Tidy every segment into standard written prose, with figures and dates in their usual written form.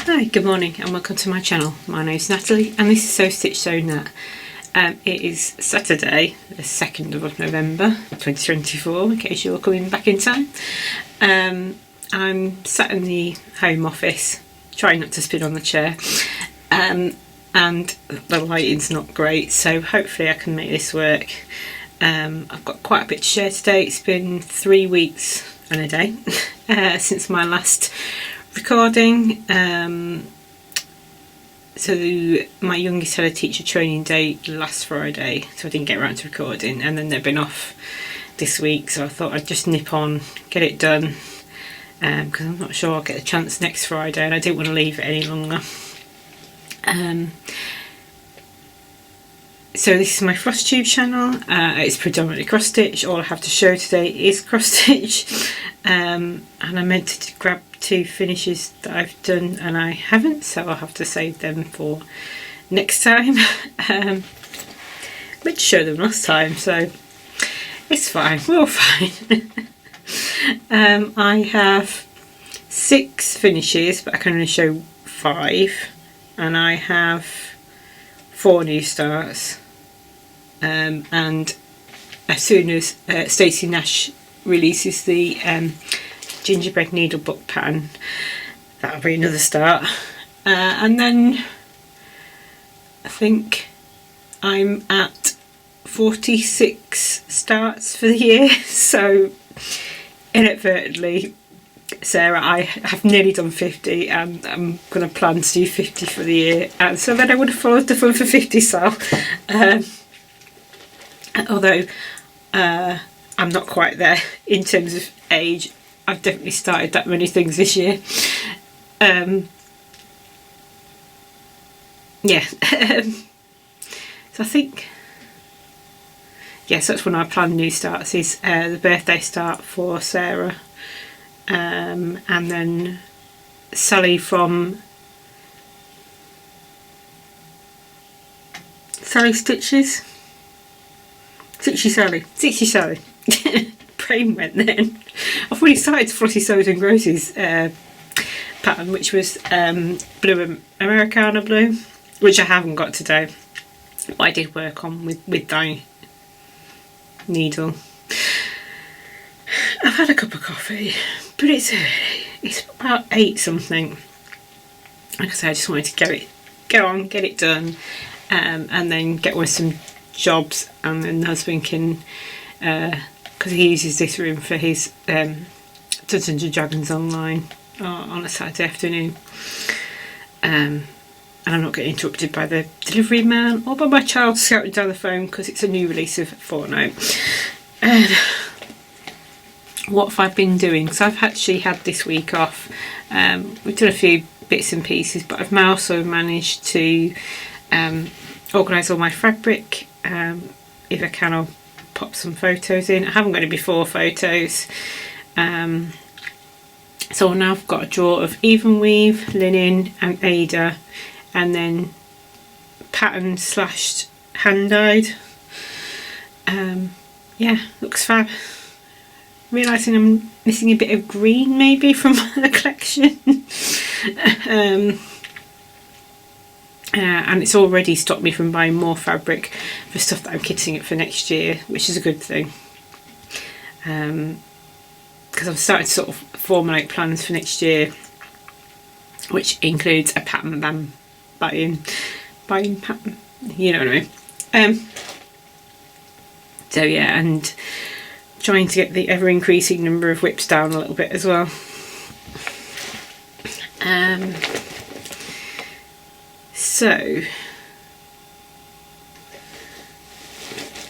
Hi, good morning and welcome to my channel. My name's Natalie and this is Sew Stitch Sew Nat. It is Saturday the 2nd of November 2024 in case you're coming back in time. I'm sat in the home office trying not to spin on the chair and the lighting's not great, so hopefully I can make this work. I've got quite a bit to share today. It's been 3 weeks and a day since my last recording. So my youngest had a teacher training day last Friday, so I didn't get around to recording, and then they've been off this week, so I thought I'd just nip on, get it done, because I'm not sure I'll get a chance next Friday and I didn't want to leave it any longer. So this is my Flosstube channel. It's predominantly cross stitch. All I have to show today is cross stitch, and I meant to grab 2 finishes that I've done and I haven't, so I'll have to save them for next time. I meant to show them last time, so it's fine, we're all fine. I have 6 finishes, but I can only show 5, and I have 4 new starts. And as soon as Stacey Nash releases the gingerbread needle book pattern, that'll be another start. And then I think I'm at 46 starts for the year, so inadvertently, Sarah, I have nearly done 50 and I'm going to plan to do 50 for the year, and so then I would have followed the fun for 50 so although I'm not quite there in terms of age. I've definitely started that many things this year. Yeah. So I think, yes, that's when I plan new starts, is the birthday start for Sarah, and then Sally from Sally Stitches. Stitchy Sally. Brain went then. I've already started Flossie Sews and Grosie's pattern, which was blue Americana blue, which I haven't got today, but I did work on with dye needle. I've had a cup of coffee, but it's early. It's about 8 something. Like I said, I just wanted to get it done, and then get on with some jobs, and then the husband can, because he uses this room for his Dungeons and Dragons online on a Saturday afternoon, and I'm not getting interrupted by the delivery man or by my child shouting down the phone because it's a new release of Fortnite. What have I been doing? So I've actually had this week off. We've done a few bits and pieces, but I've also managed to organise all my fabric. If I can, I'll pop some photos in. I haven't got any before photos. So now I've got a drawer of even weave, linen and Ada, and then pattern slashed hand dyed. Yeah, looks fab. Realising I'm missing a bit of green maybe from the collection. And it's already stopped me from buying more fabric for stuff that I'm kitting it for next year, which is a good thing. Because I'm starting to sort of formulate plans for next year, which includes a pattern ban buying pattern, you know what I mean. So yeah, and trying to get the ever increasing number of whips down a little bit as well. So,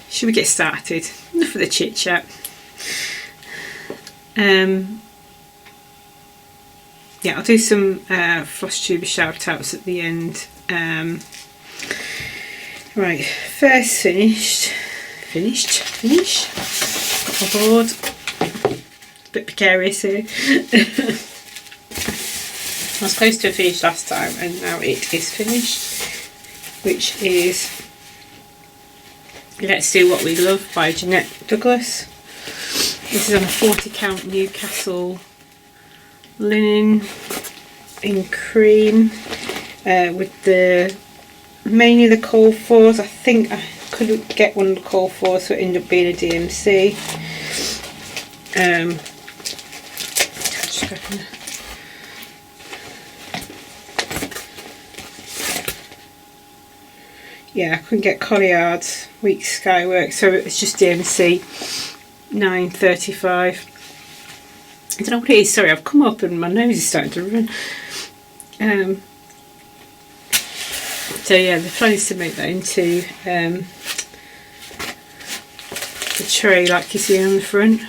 should we get started? Enough of the chit chat. Yeah, I'll do some Flosstuber shout outs at the end. Right, first finish. Got my board. A bit precarious here. I was close to a finish last time and now it is finished, which is Let's Do What We Love by Jeanette Douglas. This is on a 40 count Newcastle linen. in cream with the mainly the call fours. I think I couldn't get one of the call fours, so it ended up being a DMC. Yeah, I couldn't get Colliard's Week Skywork, so it's just DMC 935. I don't know what it is, sorry, I've come up and my nose is starting to run. So yeah, the plan is to make that into the tray like you see on the front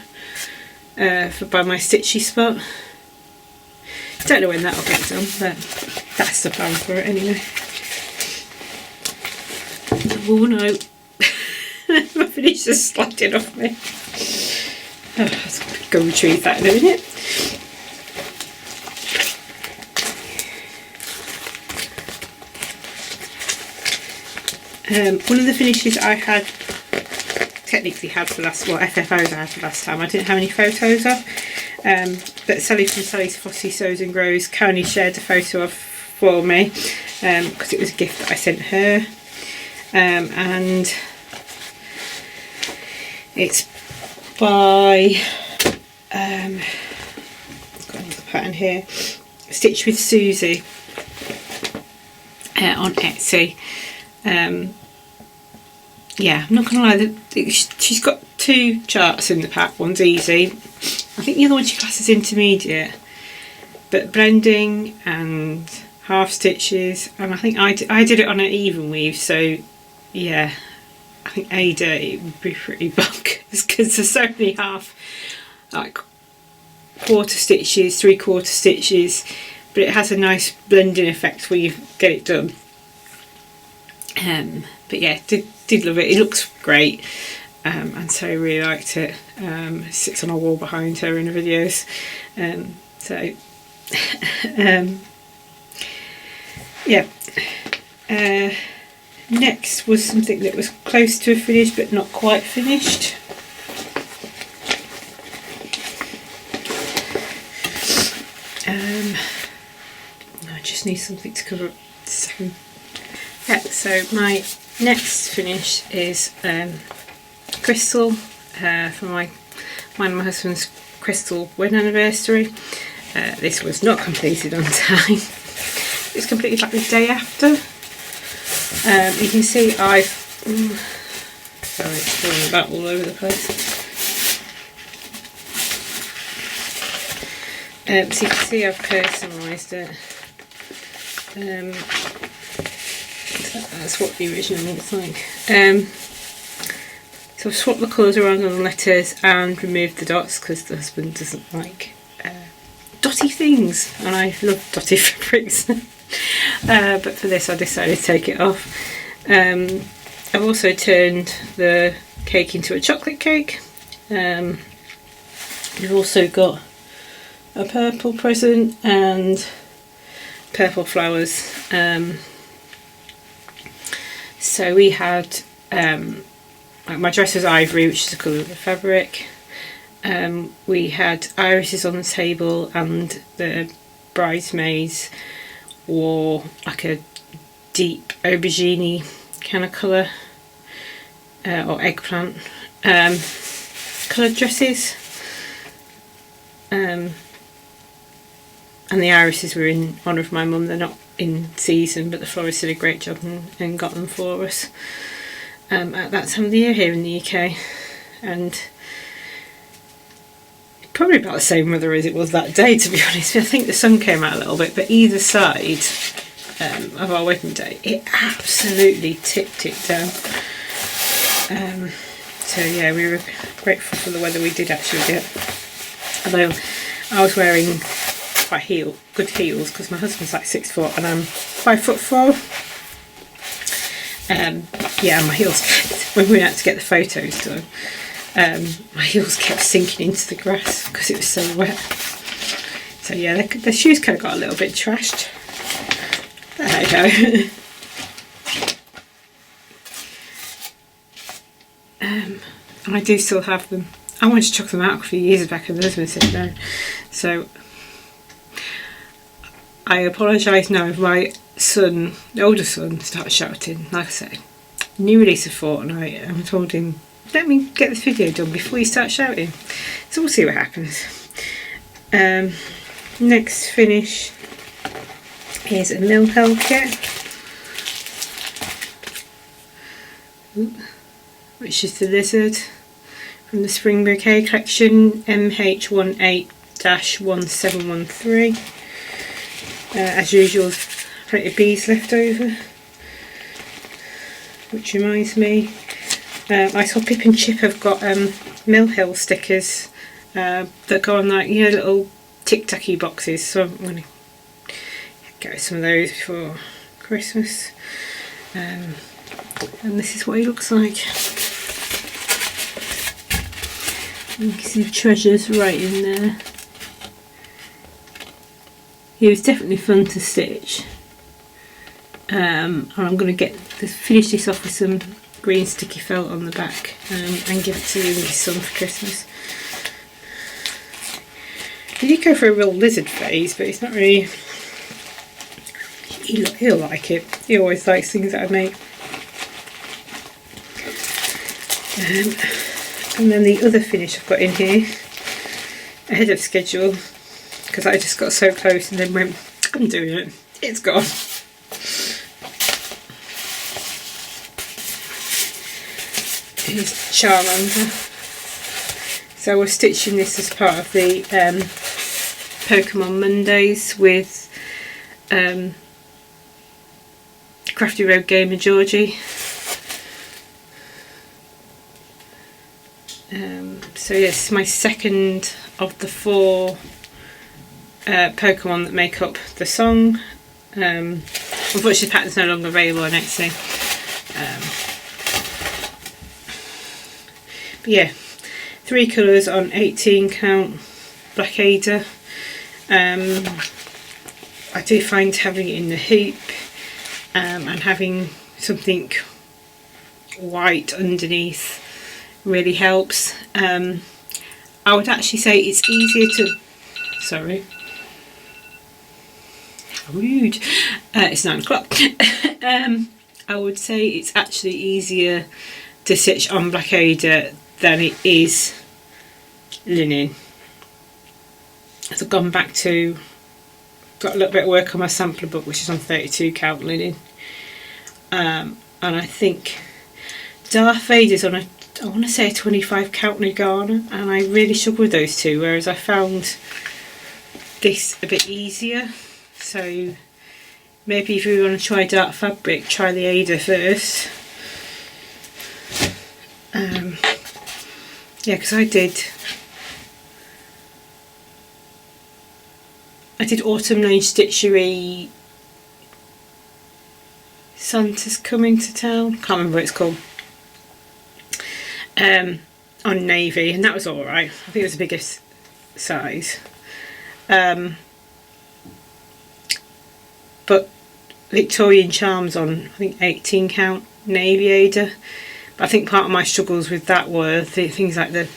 by my stitchy spot. Don't know when that'll get done, but that's the plan for it anyway. Oh no, my finish is sliding off me. Oh, let's go retrieve that in a minute. One of the finishes I had, technically had for last, well, FFOs I had for last time, I didn't have any photos of, but Sally from Sally's Fossy Sews and Grows kindly shared a photo of for me, because it was a gift that I sent her, and it's by, I've got another pattern here, Stitch with Susie, on Etsy. Yeah, I'm not gonna lie, she's got two charts in the pack. One's easy, I think the other one she classes intermediate, but blending and half stitches, and I think I did it on an even weave, so yeah, I think Ada it would be pretty bonkers because there's so many half, like quarter stitches, 3/4 stitches, but it has a nice blending effect when you get it done. But yeah, did love it. It looks great, and so I really liked it. It sits on a wall behind her in the videos. Yeah. Next was something that was close to a finish but not quite finished. I just need something to cover up the second. Yeah, so my next finish is crystal for mine and my husband's crystal wedding anniversary. This was not completed on time. It was completed like the day after. You can see I've sorry, it's falling about all over the place. So you can see I've personalised it. That's what the original looks like. So I've swapped the colours around on the letters and removed the dots because the husband doesn't like dotty things, and I love dotty fabrics. But for this I decided to take it off. I've also turned the cake into a chocolate cake. We've also got a purple present and purple flowers. So we had, like my dress was ivory, which is the colour of the fabric. We had irises on the table, and the bridesmaids wore like a deep aubergine kind of colour, or eggplant coloured dresses. And the irises were in honour of my mum. They're not in season, but the florist did a great job and got them for us at that time of the year here in the UK, and probably about the same weather as it was that day, to be honest. I think the sun came out a little bit, but either side of our wedding day it absolutely tipped it down. So yeah, we were grateful for the weather we did actually get, although I was wearing quite good heels because my husband's like 6 foot and I'm 5'4". Yeah, my heels kept, when we went out to get the photos done, my heels kept sinking into the grass because it was so wet. So yeah, the shoes kind of got a little bit trashed. There you go. And I do still have them. I wanted to chuck them out a few years back and the husband said no. So I apologise now if my son, the older son, starts shouting. Like I said, new release of Fortnite, and I told him, let me get this video done before you start shouting. So we'll see what happens. Next finish is a mill held kit, which is the lizard from the Spring Bouquet collection, MH18-1713. As usual, plenty of bees left over, which reminds me, I saw Pip and Chip have got Mill Hill stickers that go on, like, you know, little tic-tacky boxes, so I'm going to get some of those before Christmas. And this is what he looks like. You can see the treasures right in there. He was definitely fun to stitch. And I'm going to finish this off with some green sticky felt on the back and give it to you and your son for Christmas. He did go for a real lizard phase, but it's not really... He'll like it. He always likes things that I make. And then the other finish I've got in here, ahead of schedule, because I just got so close and then went, I'm doing it. It's gone. Here's Charmander. So we're stitching this as part of the Pokemon Mondays with Crafty Road Gamer Georgie. So yes, my second of the 4 Pokemon that make up the song. Unfortunately, the pattern's no longer available on Etsy. But yeah, 3 colours on 18 count Black Ada. I do find having it in the hoop and having something white underneath really helps. I would actually say it's easier to... Sorry. Rude. It's 9 o'clock. I would say it's actually easier to stitch on Black Ada than it is linen. So I've gone back to... Got a little bit of work on my sampler book, which is on 32 count linen. And I think Darth Vader's on a, I want to say, a 25 count Nagana, and I really struggle with those two, whereas I found this a bit easier. So maybe if you want to try dark fabric, try the Ada first. Yeah, because I did Autumn Lane Stitchery Santa's Coming to Town, can't remember what it's called, on navy, and that was alright. I think it was the biggest size. But Victorian Charms on, I think, 18 count navy Ada. But I think part of my struggles with that were the things like the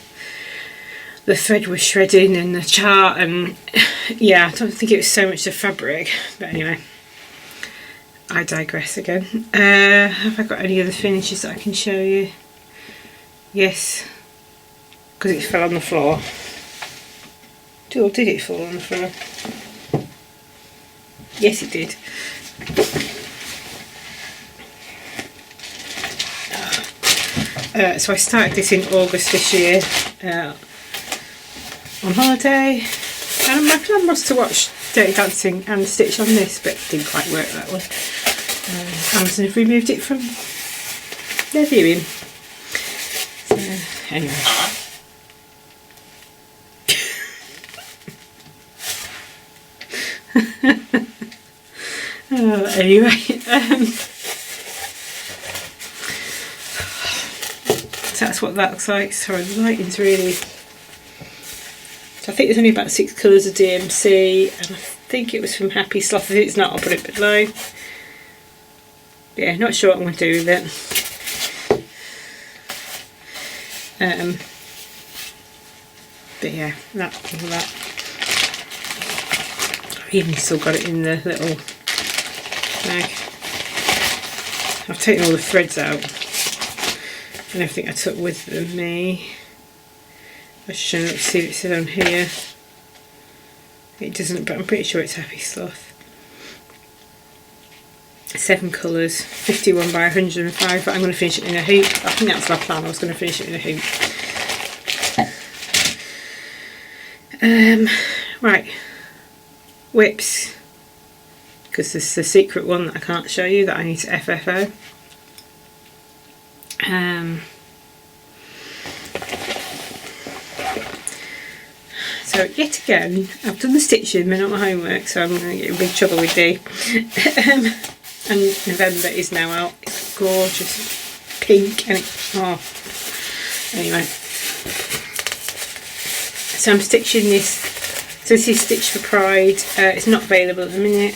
thread was shredding and the chart, and yeah, I don't think it was so much the fabric. But anyway, I digress again. Have I got any other finishes that I can show you? Yes, because it fell on the floor. Or did it fall on the floor? Yes, it did. So I started this in August this year on holiday, and my plan was to watch Dirty Dancing and stitch on this, but it didn't quite work that way. Amazon have removed it from their viewing. So anyway. Anyway, so that's what that looks like. Sorry, the lighting's really... So I think there's only about 6 colours of DMC, and I think it was from Happy Sloth. If it's not, I'll put it below. Yeah, not sure what I'm going to do with it. But yeah, all that. I've even still got it in the little bag. I've taken all the threads out and everything I took with me. I should show you, see if it says on here. It doesn't, but I'm pretty sure it's Happy Sloth. 7 colours, 51 by 105, but I'm going to finish it in a hoop. I think that's my plan, I was going to finish it in a hoop. Right, whips, because there's the secret one that I can't show you that I need to FFO. So yet again, I've done the stitching but not my homework, so I'm going to get in big trouble with Dee. And November is now out. It's gorgeous pink and anyway. So I'm stitching this. So this is Stitch for Pride. It's not available at the minute.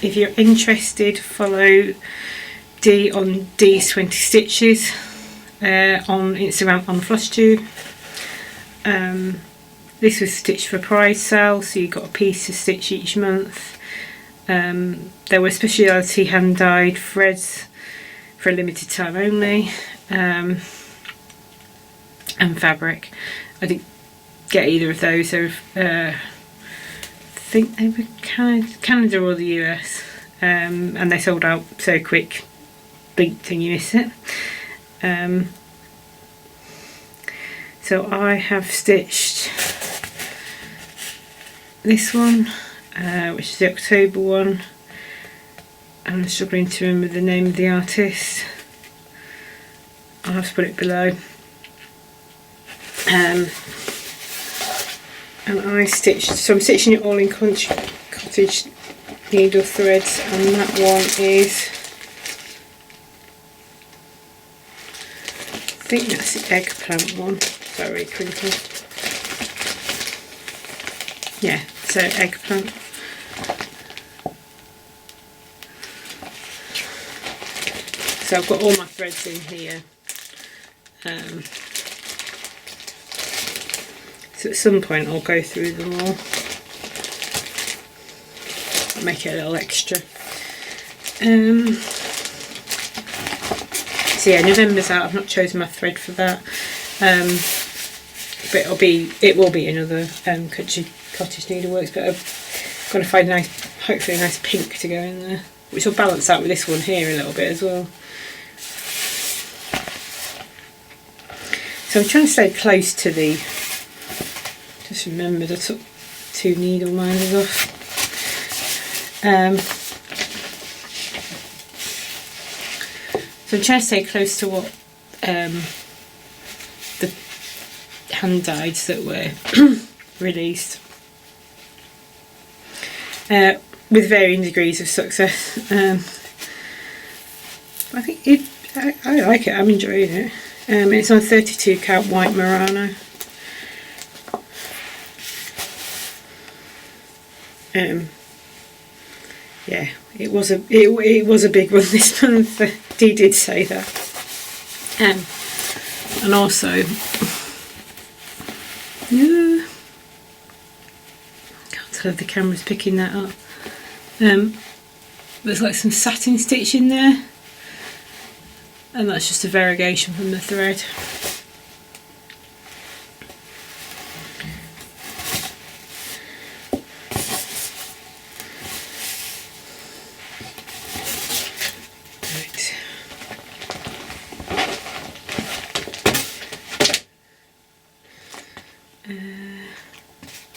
If you're interested, follow Dee on Dee's 20 Stitches on Instagram on Flosstube. This was Stitch for Pride sale, so you got a piece to stitch each month. There were speciality hand dyed threads for a limited time only, and fabric. I didn't get either of those. I think they were Canada or the US, and they sold out so quick. Blink thing, you miss it. So I have stitched this one, which is the October one. I'm struggling to remember the name of the artist. I'll have to put it below. And I stitched, so I'm stitching it all in cottage needle threads, and that one is, I think that's the eggplant one. Sorry, crinkle. Yeah, so eggplant. So I've got all my threads in here. So at some point I'll go through them all. I'll make it a little extra. So yeah, November's out. I've not chosen my thread for that. But it will be another cottage needleworks, but I'm going to find hopefully a nice pink to go in there, which will balance out with this one here a little bit as well. So I'm trying to stay close to the, just remembered I took 2 needle minders off. So I'm trying to stay close to what the hand dyes that were released, with varying degrees of success. I think I like it. I'm enjoying it. It's on 32 count white Murano. Yeah, it was a big one this month. Dee did say that. And also, yeah, can't tell if the camera's picking that up. There's like some satin stitch in there, and that's just a variegation from the thread.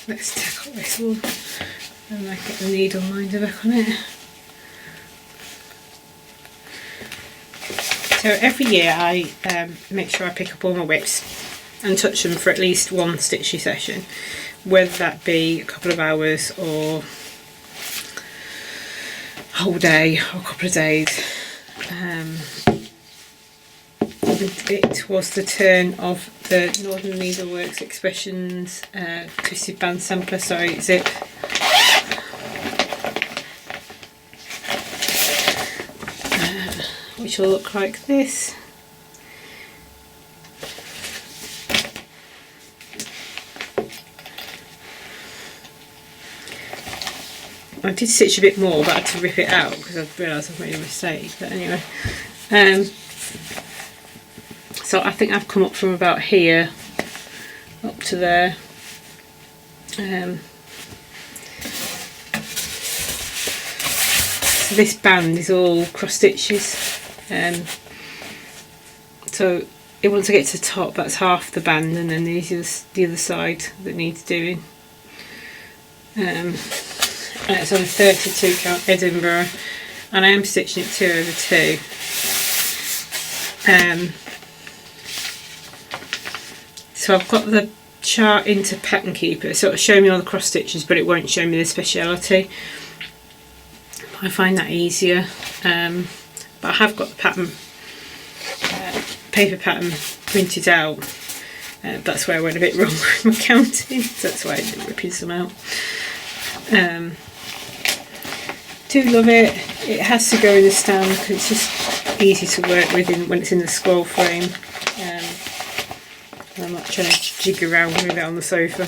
Let's tackle this one and I get the needle minder back on it. So every year I make sure I pick up all my whips and touch them for at least one stitchy session, whether that be a couple of hours or a whole day or a couple of days. It was the turn of the Northern Needleworks Expressions Twisted Band Sampler, sorry, zip. Which will look like this. I did stitch a bit more, but I had to rip it out because I realised I've made a mistake. But anyway, so I think I've come up from about here up to there. So this band is all cross stitches. So once I get to the top, that's half the band, and then there's the other side that needs doing. And it's on a 32 count Edinburgh, and I am stitching it 2/2. So I've got the chart into Pattern Keeper, so it'll show me all the cross stitches, but it won't show me the speciality. I find that easier. But I have got the pattern, paper pattern printed out. That's where I went a bit wrong with my counting, so that's why I didn't ripping some out. Do love it. It has to go in the stand because it's just easy to work with when it's in the scroll frame. I'm not trying to jig around with it on the sofa.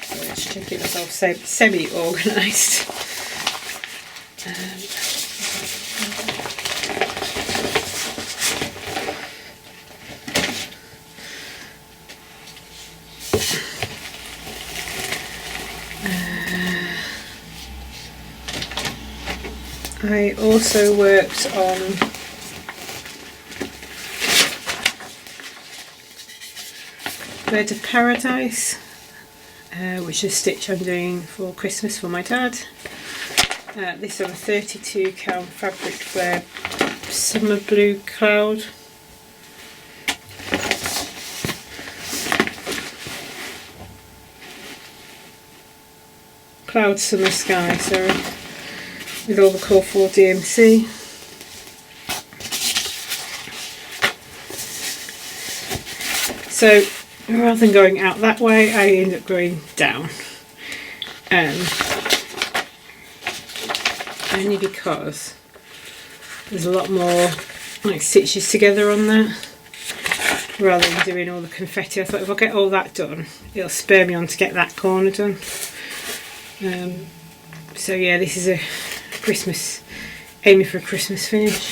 So let's check it myself, semi-organised. I also worked on Bird of Paradise, which is a stitch I'm doing for Christmas for my dad. This on a 32 count fabric flare summer blue cloud. Cloud summer sky, sorry. With all the colourful DMC. So rather than going out that way, I end up going down. Only because there's a lot more like stitches together on there, rather than doing all the confetti. I thought if I get all that done, it'll spur me on to get that corner done. So yeah, this is a Christmas, aiming for a Christmas finish,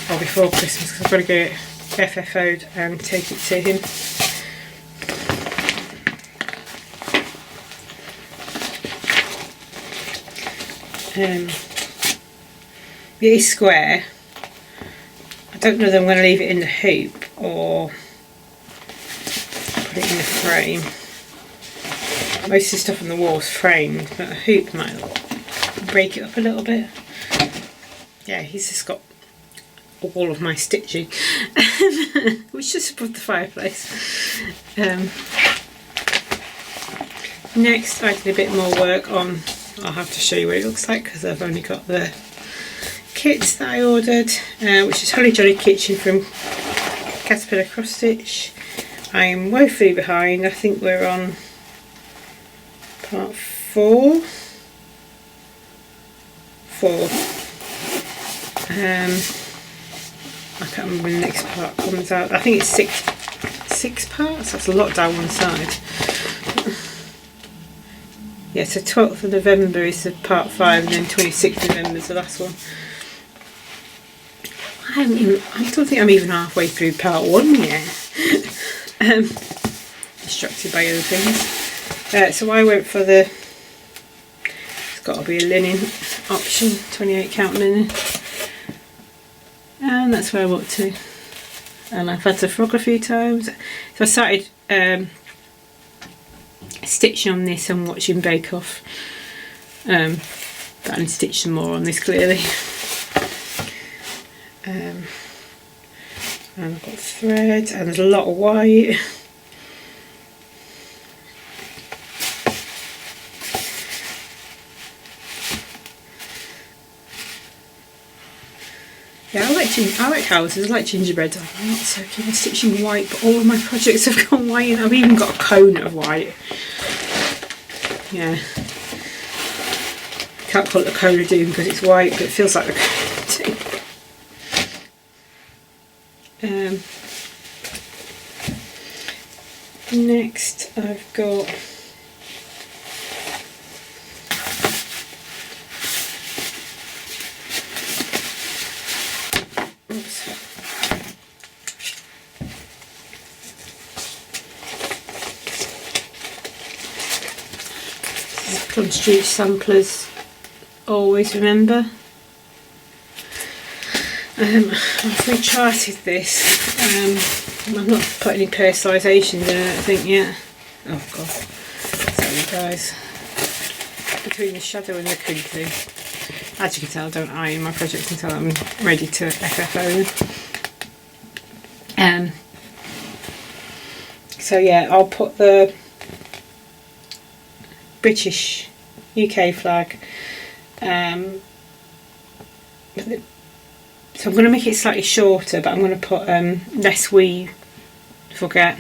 or before Christmas, because I've got to get it FFO'd and take it to him. It is square. I don't know whether I'm going to leave it in the hoop or put it in the frame. Most of the stuff on the wall is framed, but a hoop might break it up a little bit. Yeah, he's just got all of my stitching, which is just above the fireplace. Next, I did a bit more work on, I'll have to show you what it looks like because I've only got the kits that I ordered, which is Holly Jolly Kitchen from Caterpillar Cross Stitch. I'm woefully behind. I think we're on part 4. I can't remember when the next part comes out. I think it's six parts. That's a lot down one side. Yeah, so 12th of November is the part 5, and then 26th of November is the last one. I don't think I'm even halfway through part 1 yet. Distracted by other things. So I went for the, it's got to be a linen option, 28 count linen. And that's where I'm up to. And I've had to frog a few times. So I started stitching on this and watching Bake Off. But I need to stitch some more on this clearly. And I've got thread and there's a lot of white. Yeah, I like houses, I like gingerbread. I'm not so keen on stitching white, but all of my projects have gone white, and I've even got a cone of white. Yeah. Can't call it a cone of doom because it's white, but it feels like a cone of doom. Next I've got Flosstube samplers. Always remember. I've recharted this. I've not put any personalisations in it, I think, yet. Oh god. Sorry guys. Between the shadow and the crinkly. As you can tell, I don't iron my projects until I'm ready to FFO them. So yeah, I'll put the British UK flag. So I'm going to make it slightly shorter, but I'm going to put less we forget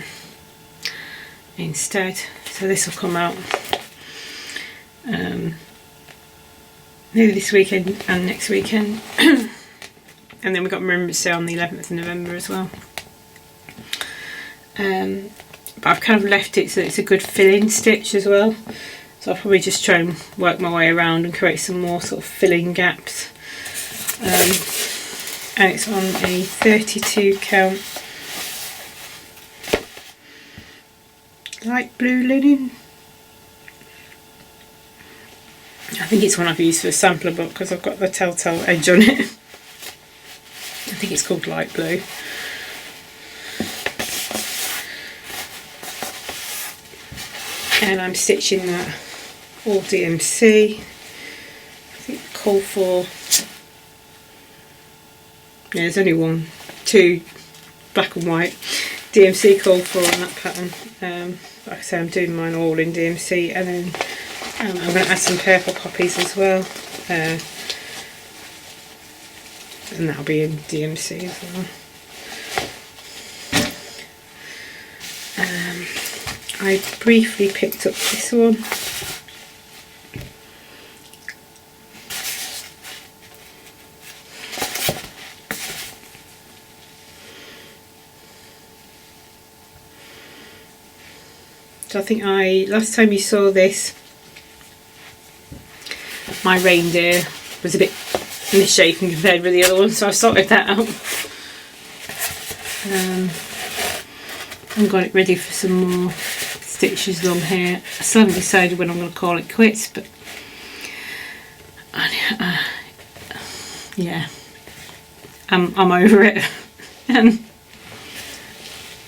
instead. So this will come out maybe this weekend and next weekend. And then we've got Remembrance Day on the 11th of November as well. But I've kind of left it so it's a good fill-in stitch as well. So I'll probably just try and work my way around and create some more sort of filling gaps. And it's on a 32 count light blue linen. I think it's one I've used for a sampler book because I've got the telltale edge on it. I think it's called light blue. And I'm stitching that all DMC. I think the call for, yeah, there's only two black and white DMC called for on that pattern. Like I say, I'm doing mine all in DMC, and then I'm going to add some purple poppies as well, and that'll be in DMC as well. I briefly picked up this one. So I think last time you saw this, my reindeer was a bit misshapen compared with the other one, so I've sorted that out. I've got it ready for some more stitches along here. I still haven't decided when I'm going to call it quits, but yeah, I'm over it.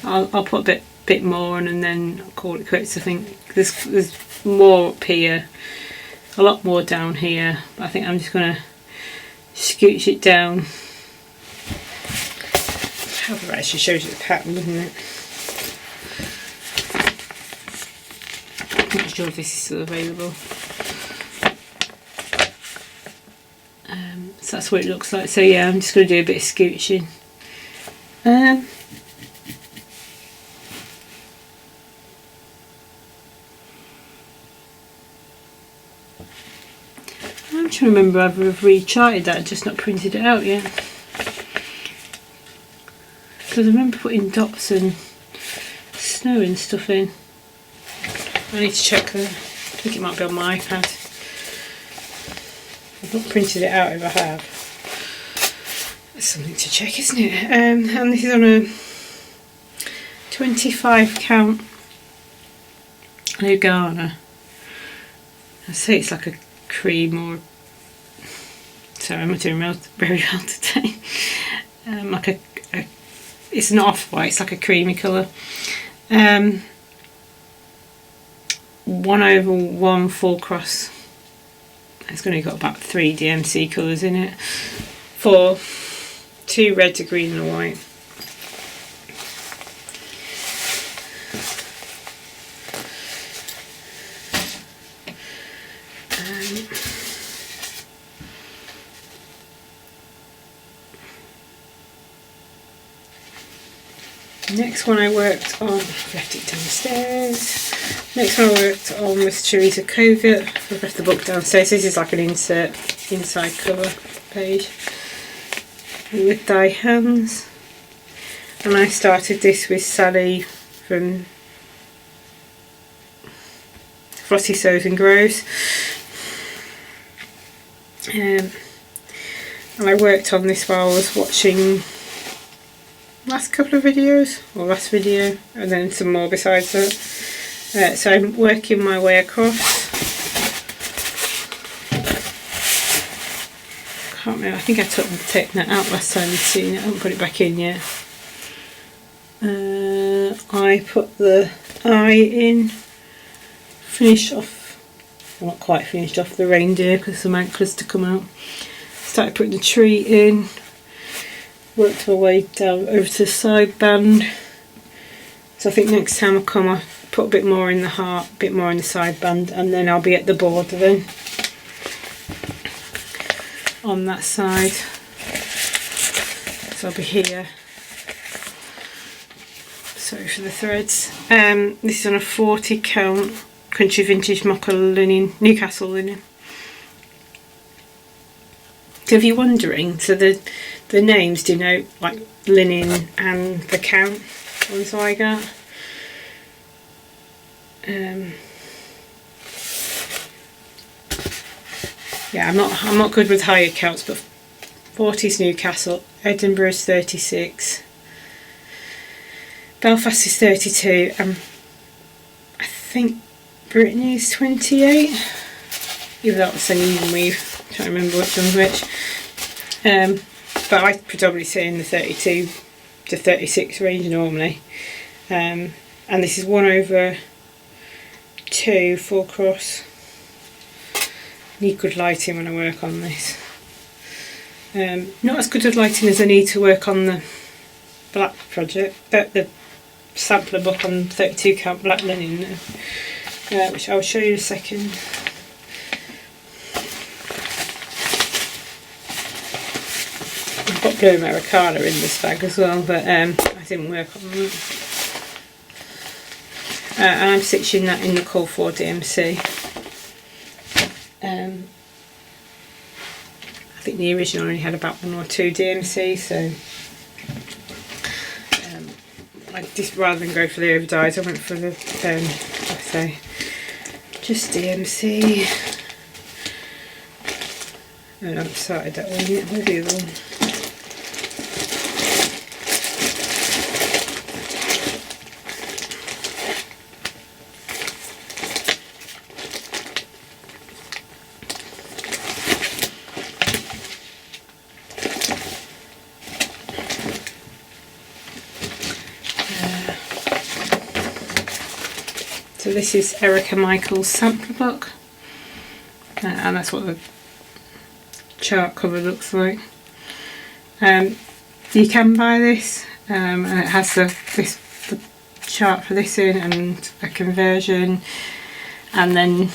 I'll put a bit more on and then I'll call it quits. I think there's more up here, a lot more down here, but I think I'm just going to scooch it down. However, it actually shows you the pattern, doesn't it? I'm not sure if this is still available. So that's what it looks like. So yeah, I'm just going to do a bit of scooching. I'm trying to remember whether I've recharted that, just not printed it out yet. Because I remember putting dots and snow and stuff in. I need to check that. I think it might be on my iPad. I've not printed it out if I have. That's something to check, isn't it? And this is on a 25 count Lugana. I'd say it's like a cream or... Sorry, I'm not doing very well today. Like a it's not off-white, it's like a creamy colour. 1/1 full cross. It's only got about 3 DMC colours in it. 2 reds, a green and a white. Next one I worked on, I've left it downstairs. Next one I worked on was Teresa Kogut. I've left the book downstairs. This is like an inside cover page with die hands. And I started this with Sally from Flossie Sews and Grows. And I worked on this while I was watching last couple of videos, or last video, and then some more besides that. So I'm working my way across. Can't remember, I think I took the tape net out last time you'd seen it, I haven't put it back in yet. I put the eye in, finished off, well, not quite finished off the reindeer because some antlers to come out. Started putting the tree in, worked my way down over to the side band. So I think next time I come I'll put a bit more in the heart, a bit more in the side band, and then I'll be at the border then on that side. So I'll be here. Sorry for the threads. This is on a 40 count country vintage mocha linen, Newcastle linen. So if you're wondering, so the names denote like linen and the count ones I got. Yeah, I'm not good with higher counts, but 40's Newcastle, Edinburgh's 36, Belfast is 32, and I think Brittany's 28. Either that was an even weave, can't remember which one's which. But I predominantly say in the 32 to 36 range normally. And this is 1/2 full cross. Need good lighting when I work on this. Not as good as lighting as I need to work on the black project, the sampler book on 32 count black linen, which I'll show you in a second. I've got blue Americana in this bag as well, but I didn't work on that. And I'm stitching that in the Call 4 DMC. I think the original only had about 1 or 2 DMC, so I just, rather than go for the over dyes, I went for the just DMC. And I haven't started that one yet, where's the other one? So this is Erica Michael's sampler book, and that's what the chart cover looks like. You can buy this, and it has the chart for this in and a conversion, and then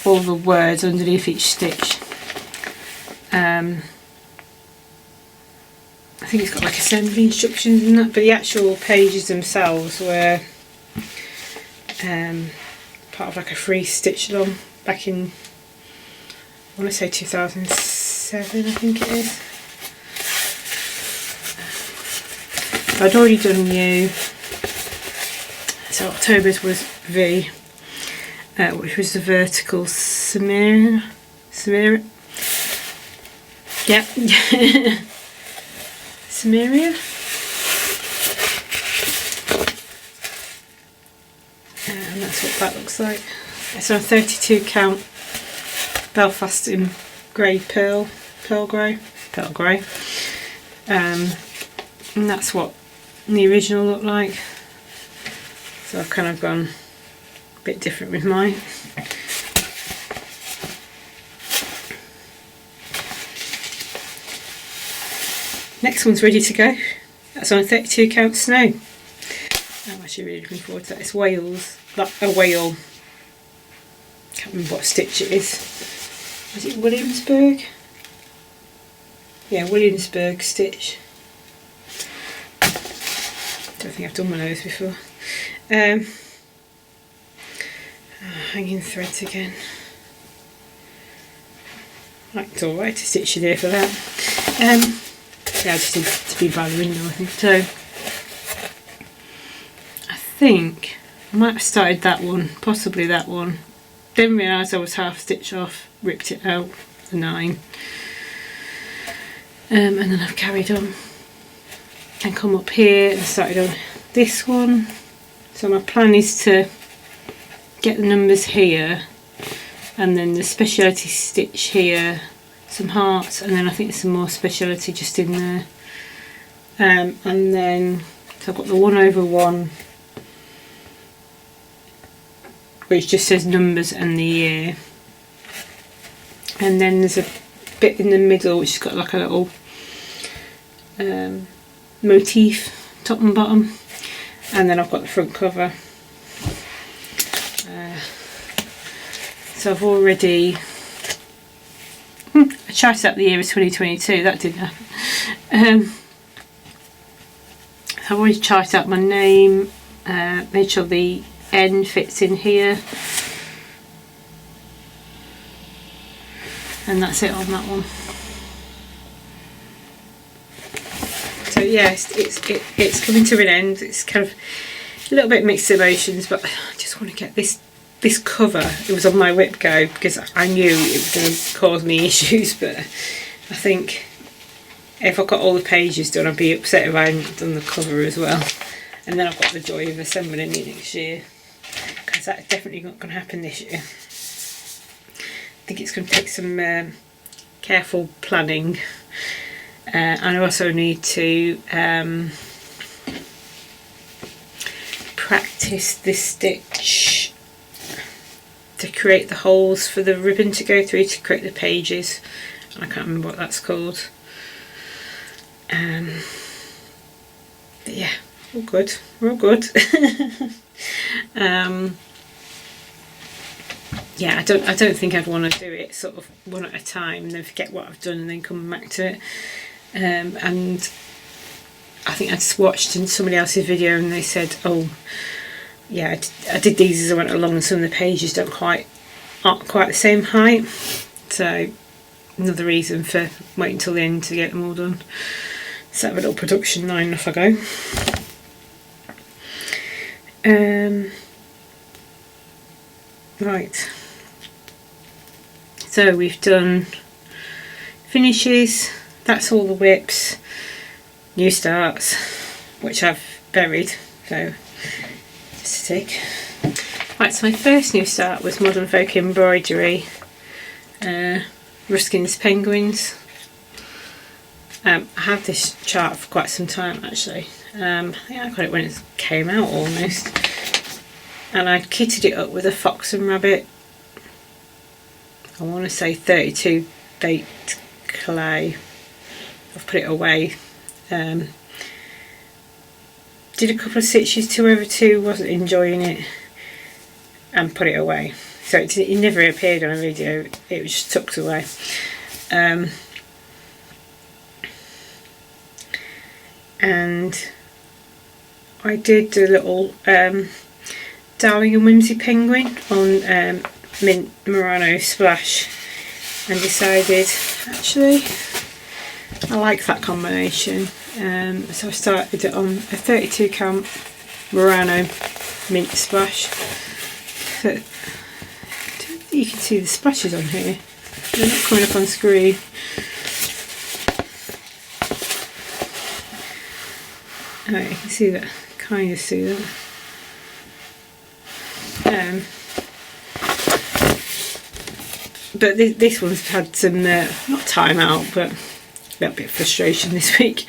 all the words underneath each stitch. I think it's got like assembly instructions and that, but the actual pages themselves were part of like a free stitch along back in, I want to say 2007 I think it is. I'd already done U, so October's was V, which was the vertical smear, yep, Samaria. And that's what that looks like. It's on a 32 count Belfast in grey pearl grey. And that's what the original looked like. So I've kind of gone a bit different with mine. Next one's ready to go. That's on a 32 count snow. I'm actually really looking forward to that. It's Wales, like a whale. Can't remember what stitch it is. Is it Williamsburg? Yeah, Williamsburg stitch. Don't think I've done one of those before. Hanging threads again. Like, it's alright to stitch it here for that. Yeah, I just need to be ballerina, I think. So, I think I might have started that one, possibly that one. Didn't realise I was half stitch off, ripped it out, the 9. And then I've carried on and come up here and started on this one. So my plan is to get the numbers here, and then the speciality stitch here, some hearts, and then I think some more speciality just in there. And then, so I've got the 1/1, which just says numbers and the year. And then there's a bit in the middle which has got like a little motif, top and bottom. And then I've got the front cover. So I've already, I charted up the year as 2022, that didn't happen. I've already charted up my name, made sure the N fits in here, and that's it on that one. So yeah, it's coming to an end. It's kind of a little bit mixed emotions, but I just want to get this cover. It was on my whip go because I knew it was going to cause me issues, but I think if I got all the pages done, I'd be upset if I hadn't done the cover as well. And then I've got the joy of assembling it next year, because that's definitely not going to happen this year. I think it's going to take some careful planning, and I also need to practice this stitch to create the holes for the ribbon to go through to create the pages. I can't remember what that's called. But yeah, all good. We're all good. Yeah, I don't think I'd want to do it sort of one at a time and then forget what I've done and then come back to it. And I think I just watched somebody else's video and they said, oh yeah, I did these as I went along and some of the pages aren't quite the same height. So another reason for waiting till the end to get them all done. Set up a little production line, off I go. Right, so we've done finishes, that's all the whips, new starts, which I've buried, so just a tick. Right, so my first new start was Modern Folk Embroidery, Ruskin's Penguins. I had this chart for quite some time actually. I think I got it when it came out almost. And I kitted it up with a fox and rabbit. I want to say 32 baked clay. I've put it away. Did a couple of stitches 2/2, wasn't enjoying it, and put it away. So it never appeared on a video, it was just tucked away. And I did a little Darling and Whimsy penguin on mint Murano splash, and decided actually I like that combination. So I started it on a 32 count Murano mint splash. So, I don't think you can see the splashes on here, they're not coming up on screen. Right, you can see that, kind of see that. But this one's had some, not time out, but a little bit of frustration this week.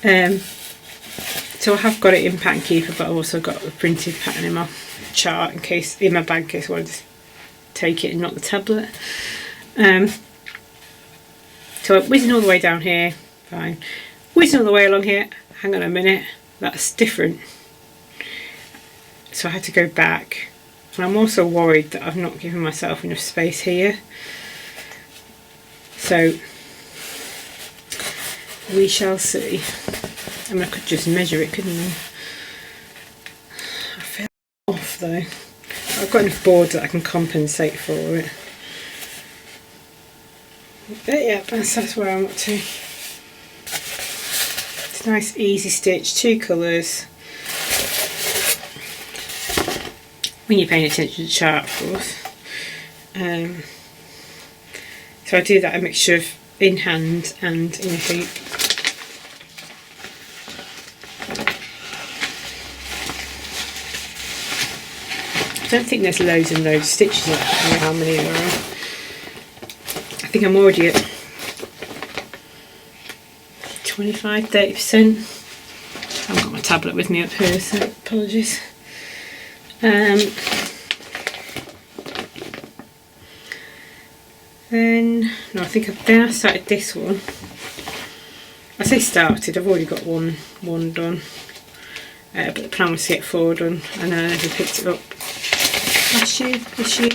So I have got it in Pattern Keeper, but I've also got the printed pattern in my chart in my bag in case I wanted to take it and not the tablet. So I'm whizzing all the way down here, fine. Whizzing all the way along here, hang on a minute, that's different. So I had to go back. And I'm also worried that I've not given myself enough space here. So we shall see. I mean, I could just measure it, couldn't I? I feel off though. I've got enough board that I can compensate for it. But yeah, that's where I'm up to. It's a nice easy stitch, 2 colours. when you're paying attention to the chart, of course. So I do that a mixture of in hand and in a hoop. I don't think there's loads and loads of stitches. I don't know how many there are. I think I'm already at 25–30%. I haven't got my tablet with me up here, so apologies. Then I started this one. I say started, I've already got one done. But the plan was to get 4 done, and I never picked it up. Last year, this year.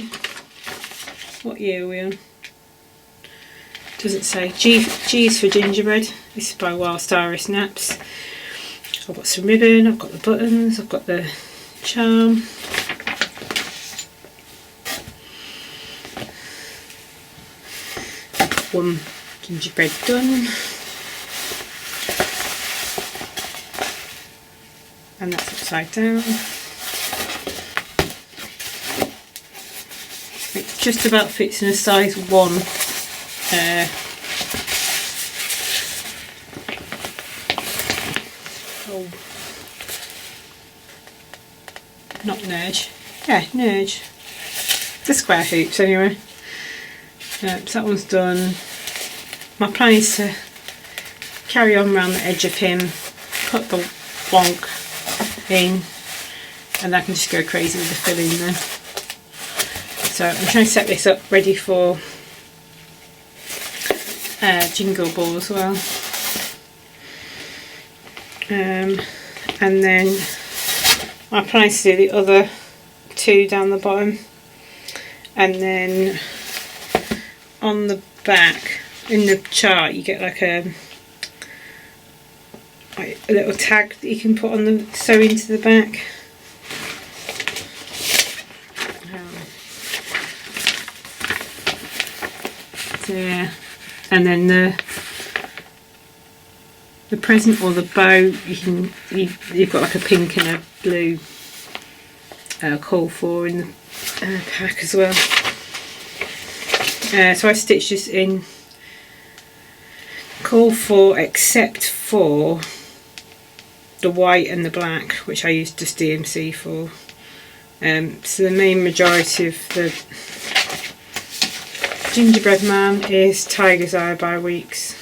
What year are we on? Doesn't say. G is for gingerbread. This is by Wild Starry Snaps. I've got some ribbon, I've got the buttons, I've got the charm. One gingerbread done. And that's upside down. It just about fits in a size 1. Not nudge. Yeah, nudge. The square hoops anyway. So that one's done. My plan is to carry on around the edge of him, cut the wonk in, and I can just go crazy with the filling then. So I'm trying to set this up ready for jingle ball as well. And then my plan is to do the other 2 down the bottom, and then on the back in the chart you get like a little tag that you can put on the sew into the back. So yeah, and then the present or the bow you've got like a pink and a blue call for in the pack as well. So I stitched this in call for except for the white and the black, which I used just DMC for. So the main majority of the gingerbread man is Tiger's Eye by Weeks,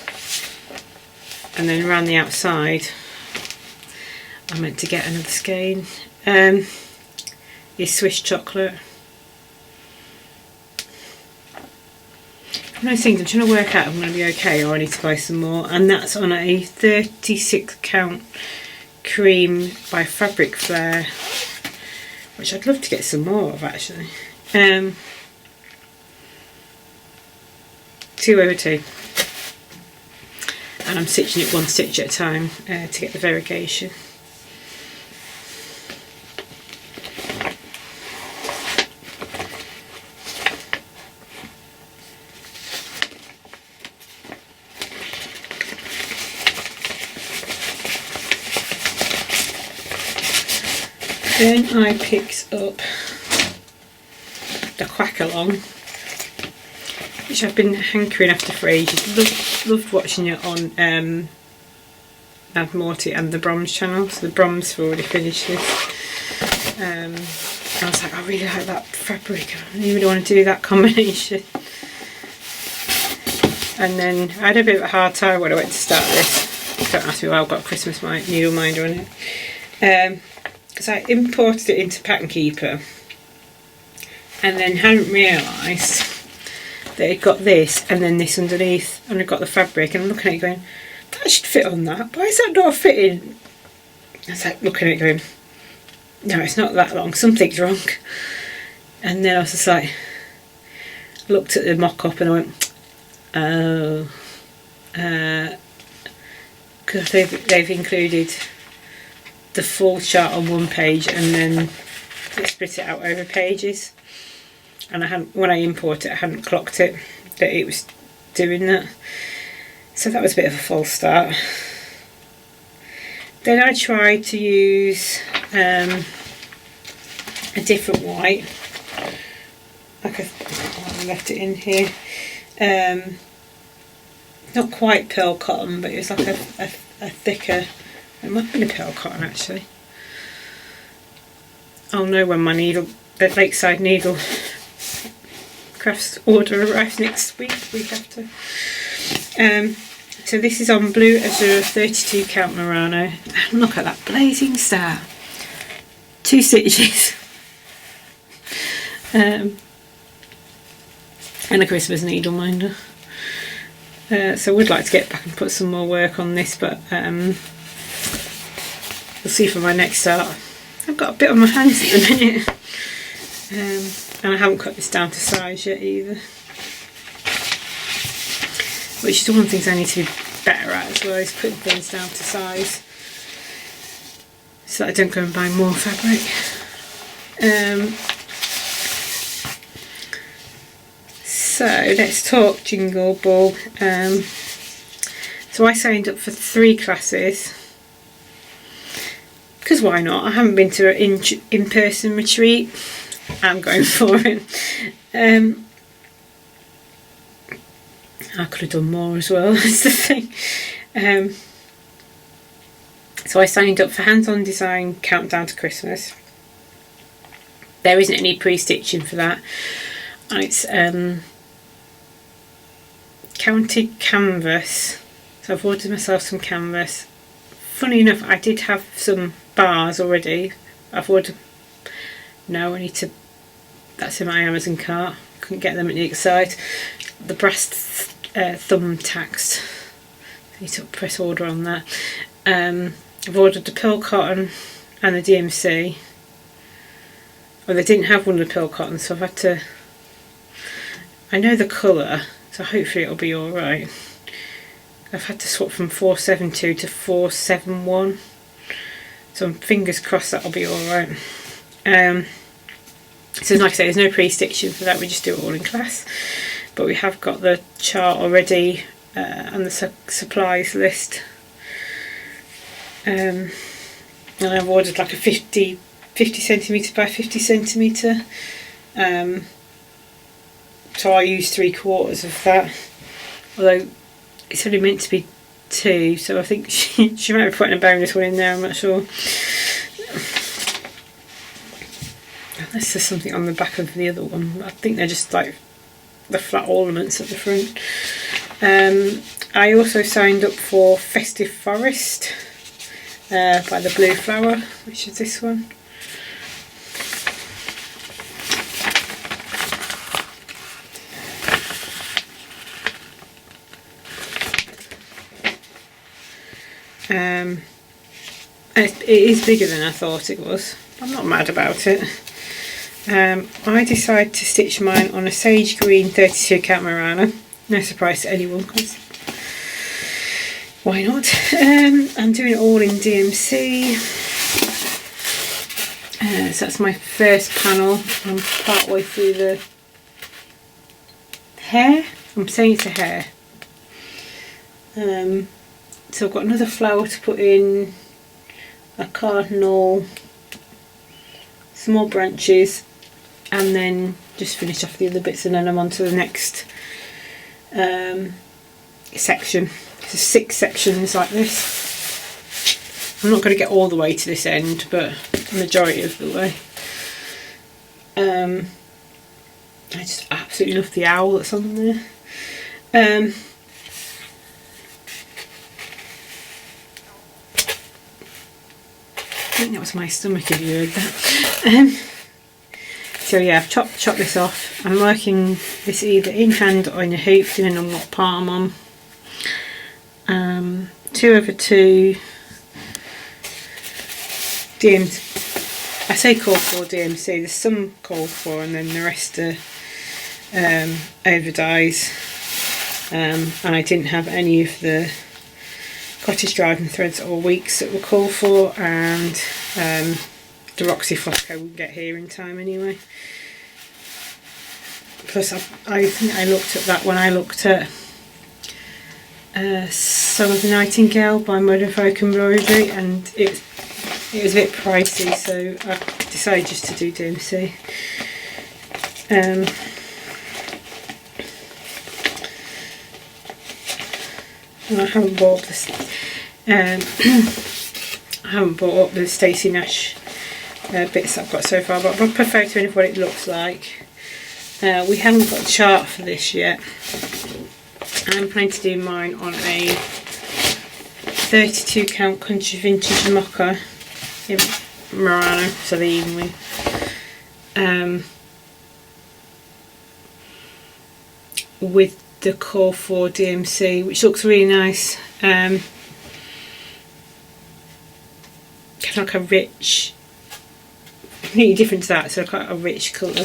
and then around the outside I meant to get another skein, is Swiss Chocolate. One of those things I'm trying to work out if I'm going to be okay or I need to buy some more, and that's on a 36 count cream by Fabric Flair, which I'd love to get some more of actually. 2/2, and I'm stitching it 1 stitch at a time to get the variegation. Then I picked up the Quaker Long, which I've been hankering after for ages. Loved watching it on Mad Morty and the Brom's channel. So the Brom's have already finished this. I was like, I really like that fabric. I really want to do that combination. And then I had a bit of a hard time when I went to start this. Don't ask me why I've got a Christmas needle minder on it. Because I imported it into Pattern Keeper and then hadn't realised that it got this and then this underneath, and I got the fabric, and I'm looking at it going, that should fit on that, why is that not fitting? I was like looking at it going, no, it's not that long, something's wrong. And then I was just like, looked at the mock-up and I went, oh, because they've included the full chart on 1 page and then they split it out over pages, and when I import it I hadn't clocked it that it was doing that, so that was a bit of a false start. Then I tried to use a different white. Like I left it in here. Not quite pearl cotton, but it was like a thicker. It might have been a pearl cotton actually. I'll know when my needle, the Lakeside Needle Crafts order arrives next week after. So this is on Blue Azure 32 count Murano. And look at that blazing star. 2 stitches. And a Christmas needle minder. So I would like to get back and put some more work on this, but we'll see for my next start. I've got a bit on my hands at the minute, and I haven't cut this down to size yet either, which is one of the things I need to be better at as well, is putting things down to size so that I don't go and buy more fabric. So let's talk Jingle Ball. So I signed up for 3 classes. Because why not? I haven't been to an in-person retreat. I'm going for it. I could have done more as well, that's the thing. So I signed up for Hands-On Design Countdown to Christmas. There isn't any pre-stitching for that. And it's counted canvas. So I've ordered myself some canvas. Funny enough, I did have some bars already. I've ordered. No, I need to. That's in my Amazon cart. Couldn't get them at the site. The brass thumbtacks. I need to press order on that. I've ordered the pearl cotton and the DMC. Well, they didn't have one of the pearl cotton, so I've had to. I know the colour, so hopefully it'll be alright. I've had to swap from 472 to 471, so fingers crossed that'll be alright. So like I say, there's no pre-stitching for that, we just do it all in class. But we have got the chart already and the supplies list. And I've ordered like a 50 centimetre by 50 centimetre. So I use 3/4 of that. Although it's only meant to be 2, so I think she might be putting a bonus one in there, I'm not sure. Unless there's something on the back of the other one. I think they're just like the flat ornaments at the front. I also signed up for Festive Forest by the Blue Flower, which is this one. It is bigger than I thought it was. I'm not mad about it. I decided to stitch mine on a sage green 32 count Murano. No surprise to anyone, because why not? I'm doing it all in DMC. So that's my first panel. I'm part way through the hair. I'm saying it's a hair. So I've got another flower to put in, a cardinal, some more branches, and then just finish off the other bits, and then I'm on to the next section. So 6 sections like this. I'm not going to get all the way to this end, but the majority of the way. I just absolutely love the owl that's on there. I think that was my stomach if you heard that. So yeah, I've chopped this off. I'm working this either in hand or in a hoop, depending on what part I'm on. 2/2 DMC. I say called for DMC. There's some called for, and then the rest are over dyes. And I didn't have any of the cottage driving threads or weeks that were called for, and the Roxy Flosco wouldn't get here in time anyway. Plus I think I looked at that when I looked at Song of the Nightingale by Mother Folk Embroidery, and it was a bit pricey, so decided just to do DMC. And I haven't bought this. I haven't bought up the Stacey Nash bits that I've got so far, but I'll put a photo in of what it looks like. We haven't got a chart for this yet. I'm planning to do mine on a 32 count country vintage mocha in Murano, so the even with the Core 4 DMC, which looks really nice. Kind of like a rich, completely different to that, so quite a rich colour.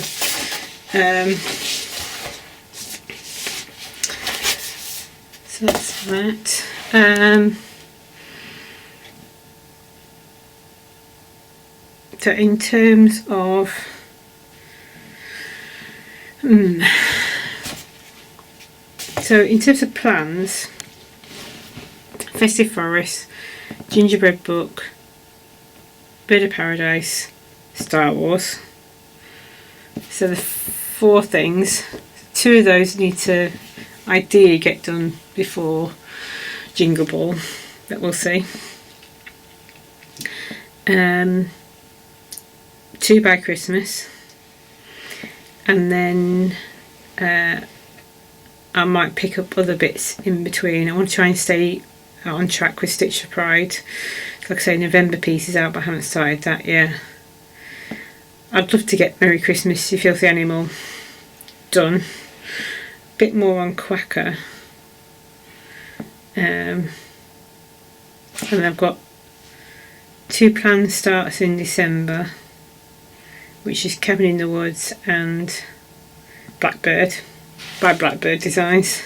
So that's that. So in terms of plans, Festive Forest, Gingerbread Book, Bird of Paradise, Star Wars. So the 4 things, 2 of those need to ideally get done before Jingle Ball, but we'll see. 2 by Christmas, and then I might pick up other bits in between. I want to try and stay on track with Stitch for Pride. Like I say, November piece is out, but I haven't started that yet. I'd love to get Merry Christmas, You Filthy Animal done. A bit more on Quaker. And then I've got 2 planned starts in December, which is Cabin in the Woods and Blackbird by Blackbird Designs.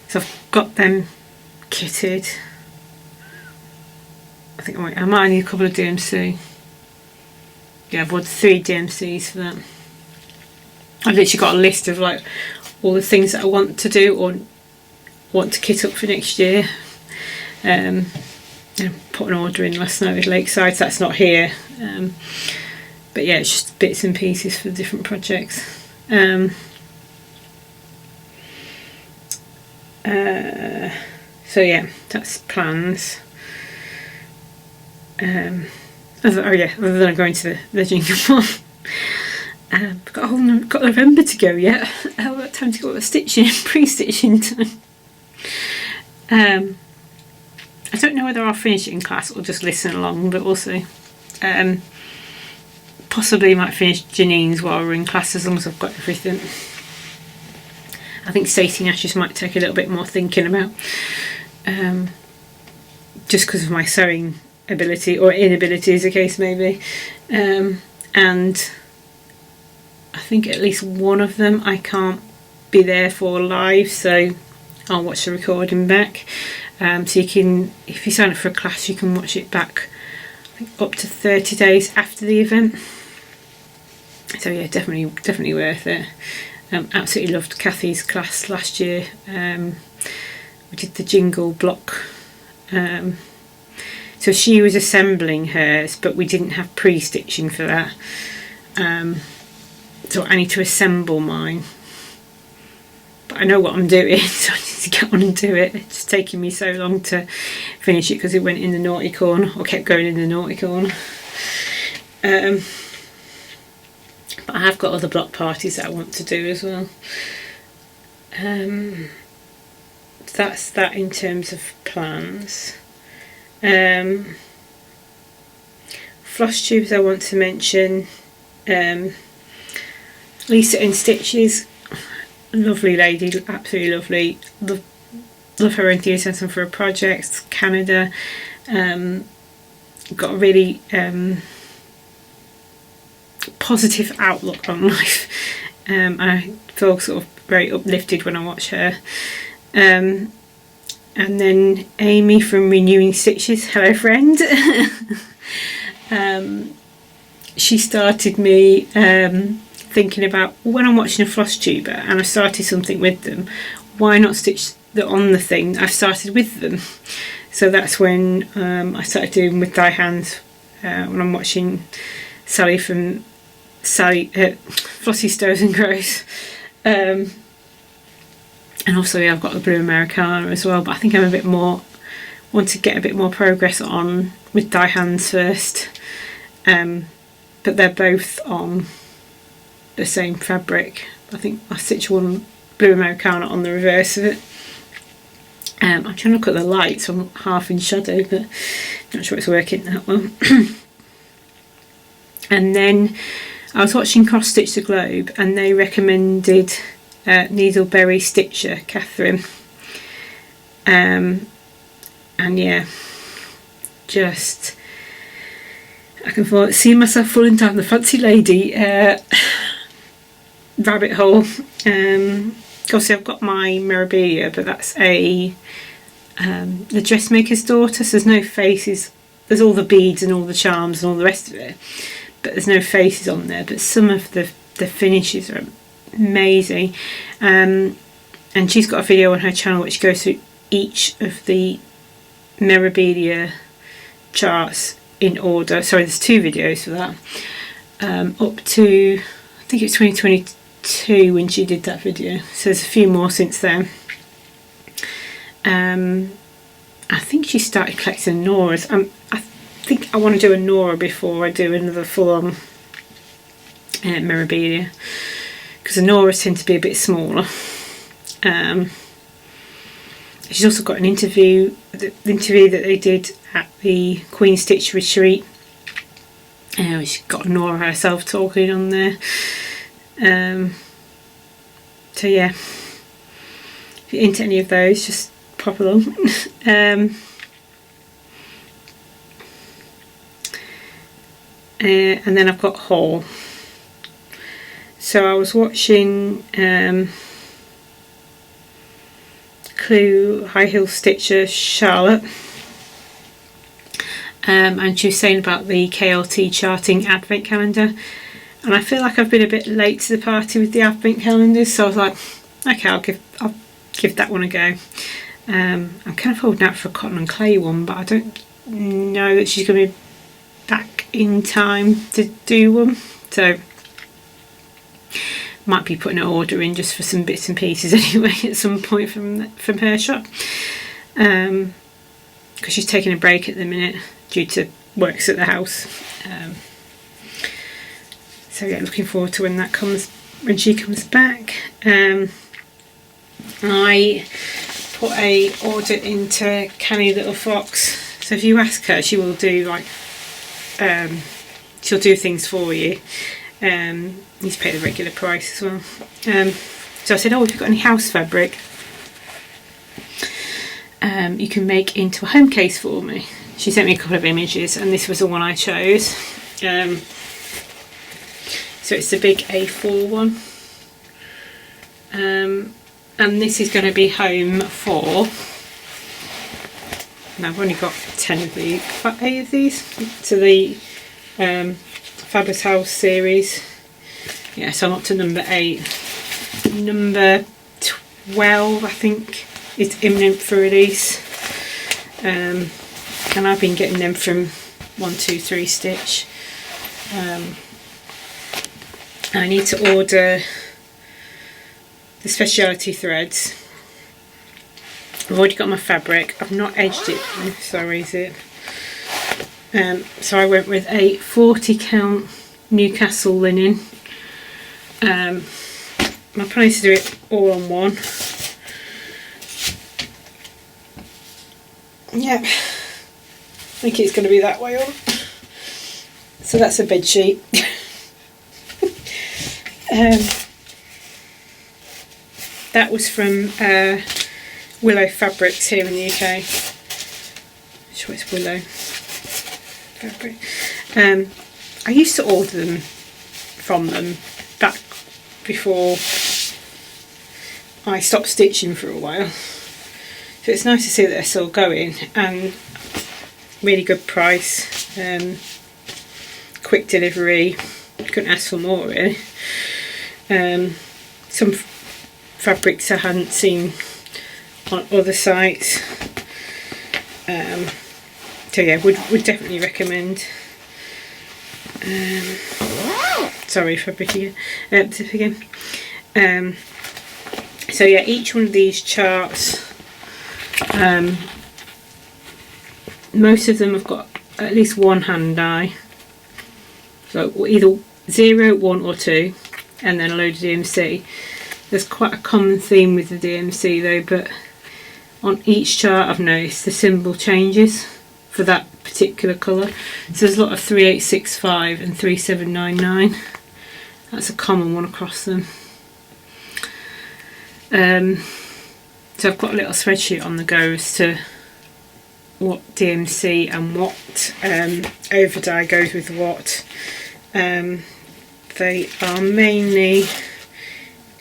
So I've got them kitted. I think I might need a couple of DMC. Yeah, I've bought 3 DMCs for that. I've literally got a list of like all the things that I want to do or want to kit up for next year. I put an order in last night with Lakeside, so that's not here. But yeah, it's just bits and pieces for different projects. So yeah, that's plans. Other than going to the Jingle Ball. Got November to go yet. I've got time to go with stitching, pre-stitching time. I don't know whether I'll finish it in class or just listen along, but we'll see. Possibly might finish Janine's while we're in class, as long as I've got everything. I think Stacey Nash's might take a little bit more thinking about, just because of my sewing ability or inability, as the case may be. And I think at least one of them I can't be there for live, so I'll watch the recording back. So you can, if you sign up for a class, you can watch it back, I think, up to 30 days after the event. So yeah, definitely worth it. Absolutely loved Kathy's class last year. We did the jingle block. So she was assembling hers, but we didn't have pre-stitching for that. So I need to assemble mine. But I know what I'm doing, so I need to get on and do it. It's just taking me so long to finish it because it went in the naughty corner, or kept going in the naughty corner. But I have got other block parties that I want to do as well. That's that in terms of plans. Flosstubes I want to mention. Lisa in Stitches, lovely lady, absolutely lovely. Love her enthusiasm for her projects. Canada, got a really positive outlook on life. I feel sort of very uplifted when I watch her. And then Amy from Renewing Stitches, hello friend. She started me thinking about, when I'm watching a Flosstuber and I started something with them, why not stitch on the thing I've started with them? So that's when I started doing with Thy Hands when I'm watching Sally from Flossie Stows and Grows. And also I've got the Blue Americana as well, but I think I'm want to get a bit more progress on with Die Hands first. But they're both on the same fabric. I think I stitched one Blue Americana on the reverse of it. I'm trying to look at the light, so I'm half in shadow, but not sure it's working that well. And then I was watching Cross Stitch the Globe, and they recommended Needleberry Stitcher, Katerine. And yeah, just I can see myself falling down the fancy lady rabbit hole. Obviously I've got my memorabilia, but that's the dressmaker's daughter, so there's no faces. There's all the beads and all the charms and all the rest of it, but there's no faces on there. But some of the finishes are amazing. And she's got a video on her channel which goes through each of the memorabilia charts in order. Sorry, there's 2 videos for that. Up to, I think it was 2022 when she did that video, so there's a few more since then. I think she started collecting Nora's. I think I want to do a Nora before I do another full-on memorabilia, because the Noras tend to be a bit smaller. She's also got an interview, the interview that they did at the Queen Stitch retreat. She's got Nora herself talking on there. So yeah, if you're into any of those, just pop along. And then I've got Haul. So I was watching Clue High Heel Stitcher Charlotte, and she was saying about the KLT charting advent calendar, and I feel like I've been a bit late to the party with the advent calendars, so I was like, okay, I'll give that one a go. I'm kind of holding out for a cotton and clay one, but I don't know that she's going to be back in time to do one, so might be putting an order in just for some bits and pieces anyway at some point from her shop, because she's taking a break at the minute due to works at the house. So yeah, looking forward to when she comes back. I put a order into Canny Little Fox, so if you ask her, she will do she'll do things for you. You need to pay the regular price as well. So I said, oh, have you got any house fabric you can make into a home case for me? She sent me a couple of images, and this was the one I chose. So it's the big A4 one, and this is going to be home for, and I've only got 8 of these, to the Fabulous House series. Yeah, so I'm up to number 8. Number 12 I think is imminent for release, and I've been getting them from 123 Stitch. I need to order the speciality threads. I've already got my fabric. I've not edged it. Sorry, is it? So I went with a 40 count Newcastle linen. My plan is to do it all on one. Yep, I think it's going to be that way on. So that's a bed sheet. That was from Willow Fabrics here in the UK. I'm sure it's Willow Fabric. I used to order them from them back before I stopped stitching for a while. So it's nice to see that they're still going, and really good price, quick delivery. Couldn't ask for more really. Some fabrics I hadn't seen on other sites. So yeah, would definitely recommend. Sorry for zipping again. So yeah, each one of these charts, most of them have got at least one hand eye. So either 0, 1 or 2, and then a load of DMC. There's quite a common theme with the DMC though, but on each chart I've noticed the symbol changes for that particular colour. So there's a lot of 3865 and 3799. That's a common one across them. So I've got a little spreadsheet on the go as to what DMC and what over dye goes with what. They are mainly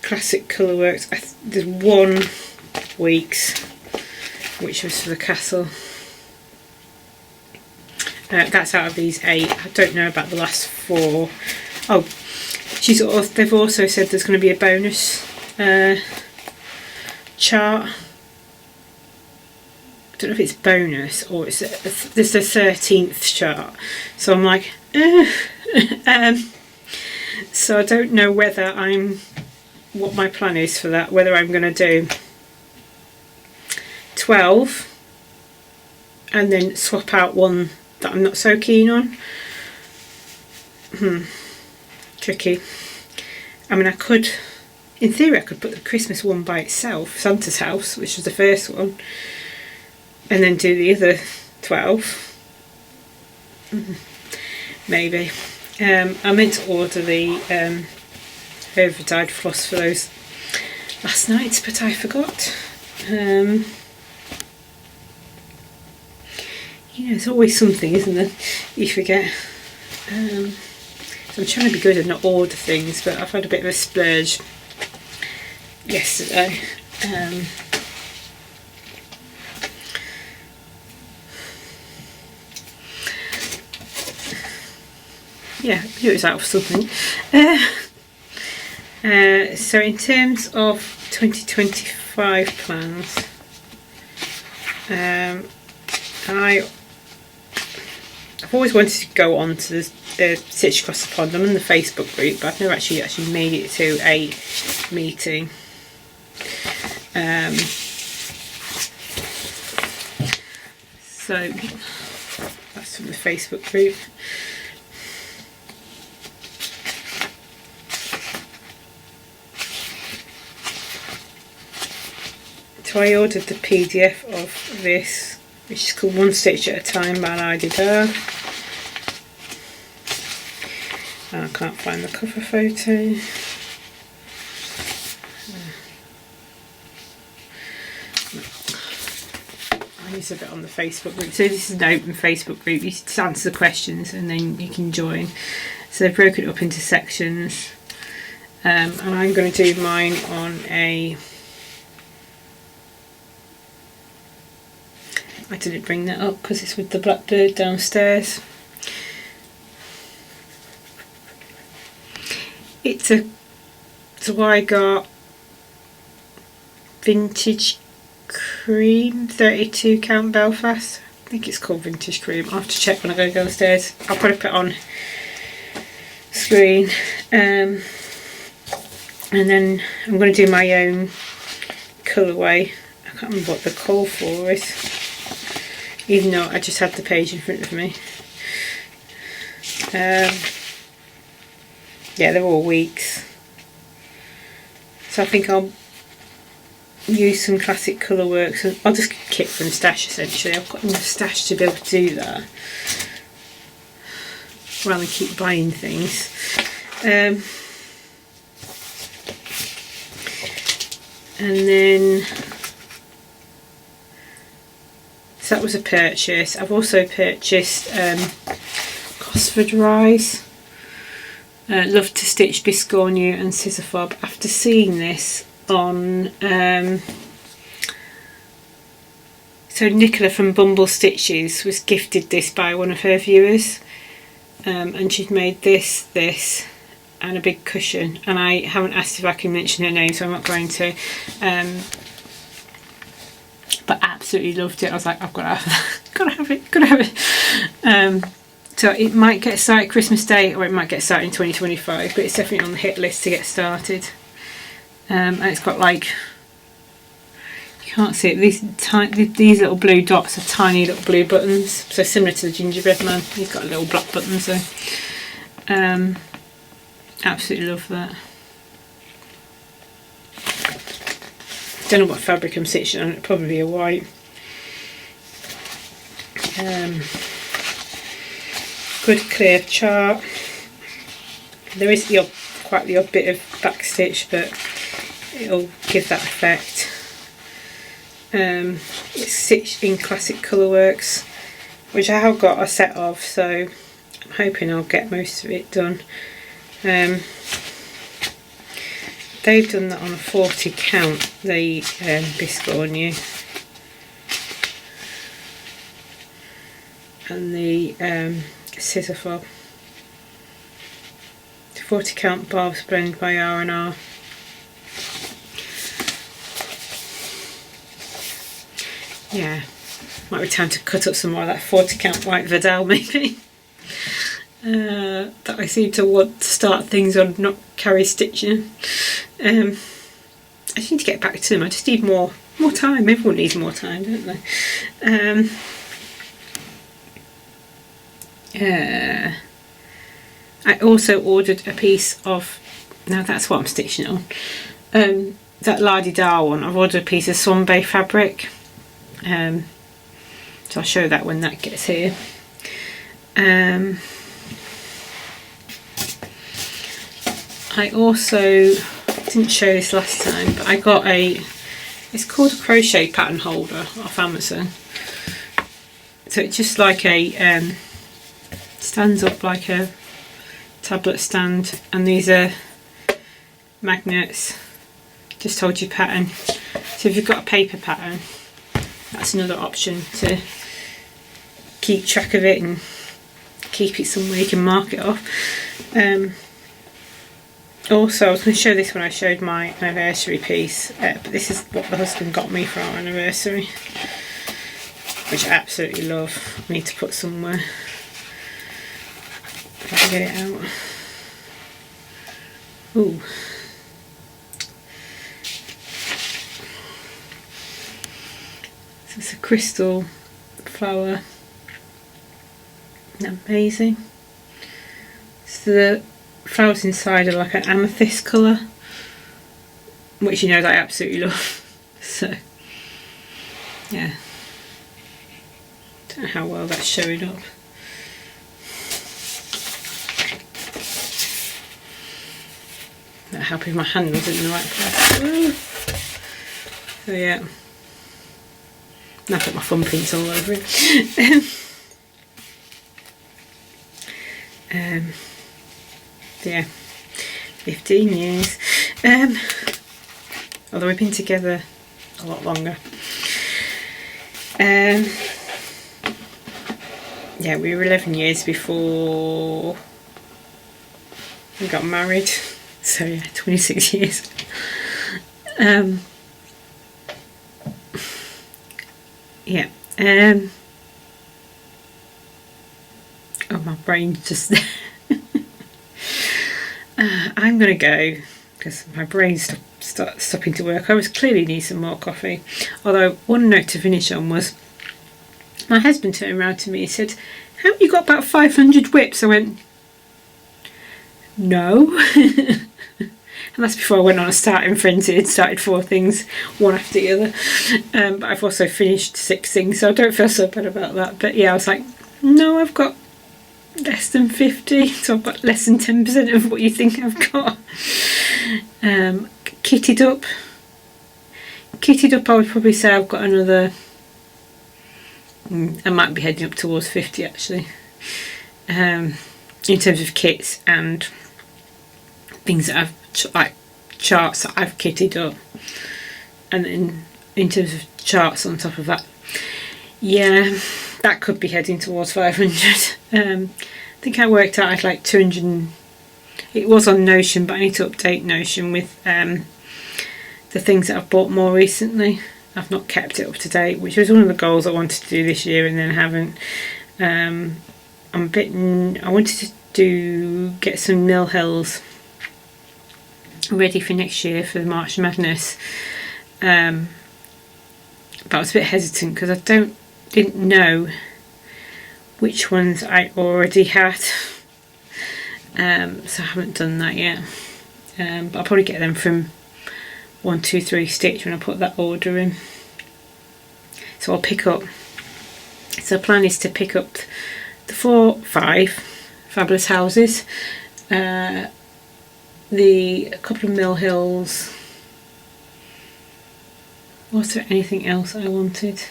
classic colourworks. There's one weeks, which was for the castle. That's out of these 8. I don't know about the last 4. Oh, they've also said there's going to be a bonus chart. I don't know if it's bonus or it's this is the 13th chart. So I'm like, so I don't know whether what my plan is for that. Whether I'm going to do 12 and then swap out one that I'm not so keen on. Tricky. I mean, I could, in theory, I could put the Christmas one by itself, Santa's House, which was the first one, and then do the other 12. Maybe. I meant to order the over-dyed floss for those last night, but I forgot. You know, there's always something, isn't there? You forget. So I'm trying to be good and not order things, but I've had a bit of a splurge yesterday. Yeah, it was out of something. So in terms of 2025 plans, I've always wanted to go on to the Stitch Across the Pond. I'm in the Facebook group, but I've never actually made it to a meeting. So that's from the Facebook group. So I ordered the PDF of this, which is called One Stitch at a Time by Lady Bird. And I can't find the cover photo. I use a bit on the Facebook group. So this is an open Facebook group. You just answer the questions and then you can join. So they've broken it up into sections. And I'm going to do mine on a... I didn't bring that up because it's with the blackbird downstairs. So I got Vintage Cream 32 count Belfast. I think it's called Vintage Cream. I'll have to check when I go downstairs. I'll probably put it on screen. And then I'm going to do my own colourway. I can't remember what the call for is, even though I just had the page in front of me. Yeah, they're all weeks. So I think I'll use some classic colourworks and I'll just kit from stash essentially. I've got enough stash to be able to do that rather than keep buying things. And then so that was a purchase. I've also purchased Gosford Rise. Love to Stitch Biscornu and Scissor Fob. After seeing this on so Nicola from Bumble Stitches was gifted this by one of her viewers, and she'd made this and a big cushion, and I haven't asked if I can mention her name, so I'm not going to, but absolutely loved it. I was like, I've got to have that, gotta have it. So it might get started Christmas Day, or it might get started in 2025, but it's definitely on the hit list to get started. And it's got like, you can't see it, these little blue dots are tiny little blue buttons, so similar to the gingerbread man. He's got a little black button, so absolutely love that. Don't know what fabric I'm stitching on, it'll probably be a white. Good clear chart. There is quite the odd bit of back stitch, but it'll give that effect. It's stitched in classic colourworks, which I have got a set of, so I'm hoping I'll get most of it done. They've done that on a 40 count, the Biscornu, and the scissor fob. 40 count Barb's Blend by R&R. Yeah, might be time to cut up some more of that 40 count white Vidal maybe. That I seem to want to start things on, not carry stitching. I just need to get back to them. I just need more time. Everyone needs more time, don't they? I also ordered a piece of, now that's what I'm stitching on, that La-di-da one. I've ordered a piece of Swanbay fabric, so I'll show that when that gets here. I also didn't show this last time, but I got it's called a crochet pattern holder off Amazon. So it's just like a stands up like a tablet stand, and these are magnets, just hold your pattern. So if you've got a paper pattern, that's another option to keep track of it and keep it somewhere you can mark it off. Also, I was going to show this when I showed my anniversary piece, but this is what the husband got me for our anniversary, which I absolutely love. I need to put somewhere. If I can get it out. Ooh. So it's a crystal flower. Isn't that amazing? So the flowers inside are like an amethyst colour, which you know that I absolutely love. So yeah, don't know how well that's showing up. That helping my hand wasn't in the right place. So yeah, now I've got my thumb prints all over it. Yeah, 15 years. Although we've been together a lot longer. Yeah, we were 11 years before we got married. So yeah, 26 years. Yeah. Oh, my brain's just I'm going to go because my brain's stopping to work. I was clearly need some more coffee. Although one note to finish on was my husband turned around to me and said, "Haven't you got about 500 whips?" I went, "No." And that's before I went on a starting frenzy and started 4 things, one after the other. But I've also finished 6 things, so I don't feel so bad about that. But yeah, I was like, no, I've got less than 50, so I've got less than 10% of what you think I've got. Kitted up, I would probably say I've got another, I might be heading up towards 50 actually, in terms of kits and things that I've, like charts that I've kitted up, and then in terms of charts on top of that, yeah, that could be heading towards 500. I think I worked out I had like 200, it was on Notion, but I need to update Notion with the things that I've bought more recently. I've not kept it up to date, which was one of the goals I wanted to do this year and then haven't. I wanted to get some mill hills ready for next year for the March Madness, but I was a bit hesitant because I didn't know which ones I already had, so I haven't done that yet, but I'll probably get them from 123 Stitch when I put that order in. So I'll pick up, so the plan is to pick up the 5 fabulous houses, a couple of mill hills. Was there anything else I wanted?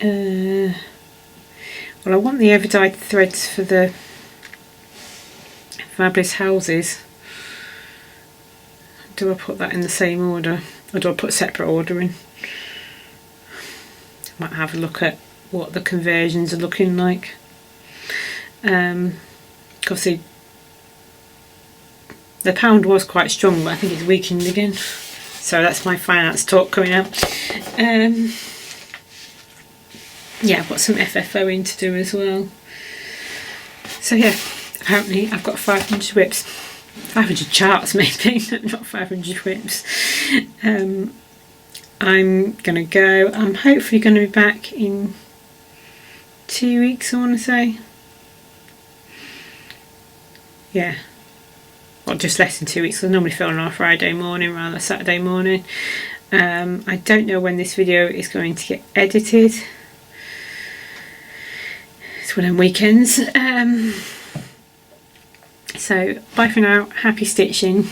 Well, I want the overdyed threads for the fabulous houses. Do I put that in the same order, or do I put a separate order in? I might have a look at what the conversions are looking like. Obviously the pound was quite strong, but I think it's weakened again, so that's my finance talk coming out. Yeah, I've got some FFO in to do as well. So yeah, apparently I've got 500 whips, 500 charts maybe, not 500 whips. I'm gonna go. I'm hopefully going to be back in 2 weeks, I want to say. Yeah, well, just less than 2 weeks. I normally film on a Friday morning rather than Saturday morning. I don't know when this video is going to get edited. It's one of them weekends. So bye for now. Happy stitching.